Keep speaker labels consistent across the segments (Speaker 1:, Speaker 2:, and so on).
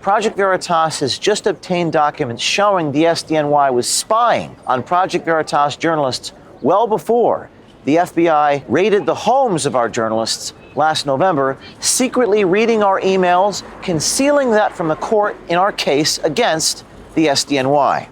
Speaker 1: Project Veritas has just obtained documents showing the SDNY was spying on Project Veritas journalists well before the FBI raided the homes of our journalists last November, secretly reading our emails, concealing that from the court in our case against the SDNY.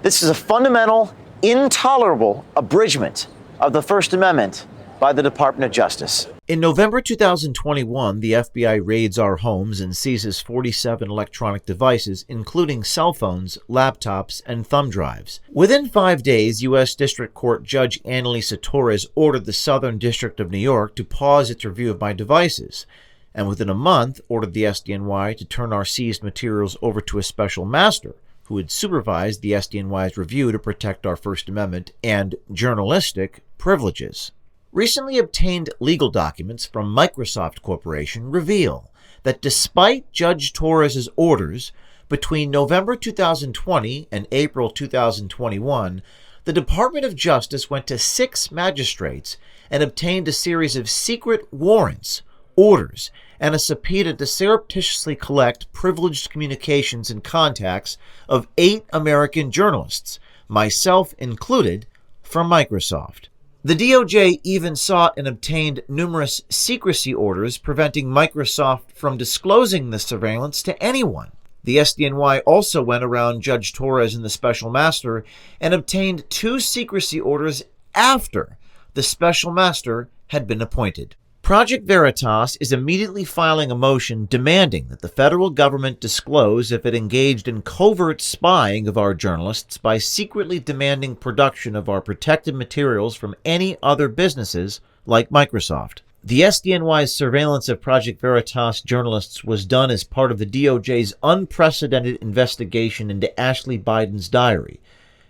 Speaker 1: This is a fundamental, intolerable abridgment of the First Amendment by the Department of Justice.
Speaker 2: In November 2021, the FBI raids our homes and seizes 47 electronic devices, including cell phones, laptops, and thumb drives. Within 5 days, U.S. District Court Judge Analisa Torres ordered the Southern District of New York to pause its review of my devices, and within a month, ordered the SDNY to turn our seized materials over to a special master who had supervised the SDNY's review to protect our First Amendment and journalistic privileges. Recently obtained legal documents from Microsoft Corporation reveal that despite Judge Torres' orders, between November 2020 and April 2021, the Department of Justice went to 6 magistrates and obtained a series of secret warrants, orders, and a subpoena to surreptitiously collect privileged communications and contacts of 8 American journalists, myself included, from Microsoft. The DOJ even sought and obtained numerous secrecy orders preventing Microsoft from disclosing the surveillance to anyone. The SDNY also went around Judge Torres and the special master and obtained 2 secrecy orders after the special master had been appointed. Project Veritas is immediately filing a motion demanding that the federal government disclose if it engaged in covert spying of our journalists by secretly demanding production of our protected materials from any other businesses like Microsoft. The SDNY's surveillance of Project Veritas journalists was done as part of the DOJ's unprecedented investigation into Ashley Biden's diary.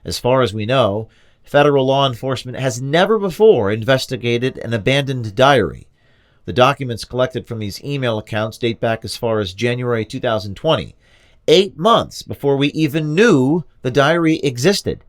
Speaker 2: As far as we know, federal law enforcement has never before investigated an abandoned diary. The documents collected from these email accounts date back as far as January 2020, 8 months before we even knew the diary existed.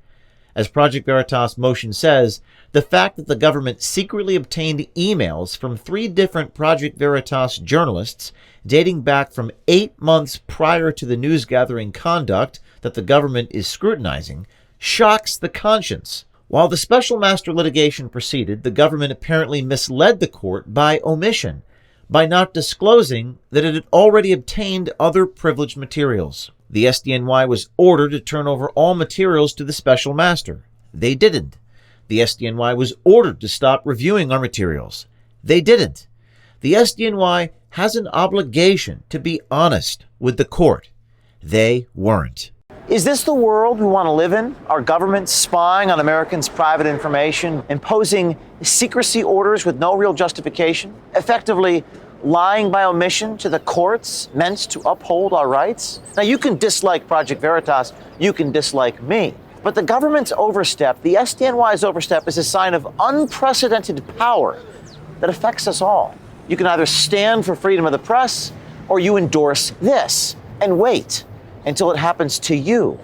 Speaker 2: As Project Veritas motion says, the fact that the government secretly obtained emails from 3 different Project Veritas journalists dating back from 8 months prior to the news-gathering conduct that the government is scrutinizing shocks the conscience. While the special master litigation proceeded, the government apparently misled the court by omission, by not disclosing that it had already obtained other privileged materials. The SDNY was ordered to turn over all materials to the special master. They didn't. The SDNY was ordered to stop reviewing our materials. They didn't. The SDNY has an obligation to be honest with the court. They weren't.
Speaker 1: Is this the world we want to live in? Our government spying on Americans' private information, imposing secrecy orders with no real justification, effectively lying by omission to the courts meant to uphold our rights? Now, you can dislike Project Veritas, you can dislike me, but the government's overstep, the SDNY's overstep, is a sign of unprecedented power that affects us all. You can either stand for freedom of the press or you endorse this and wait until it happens to you.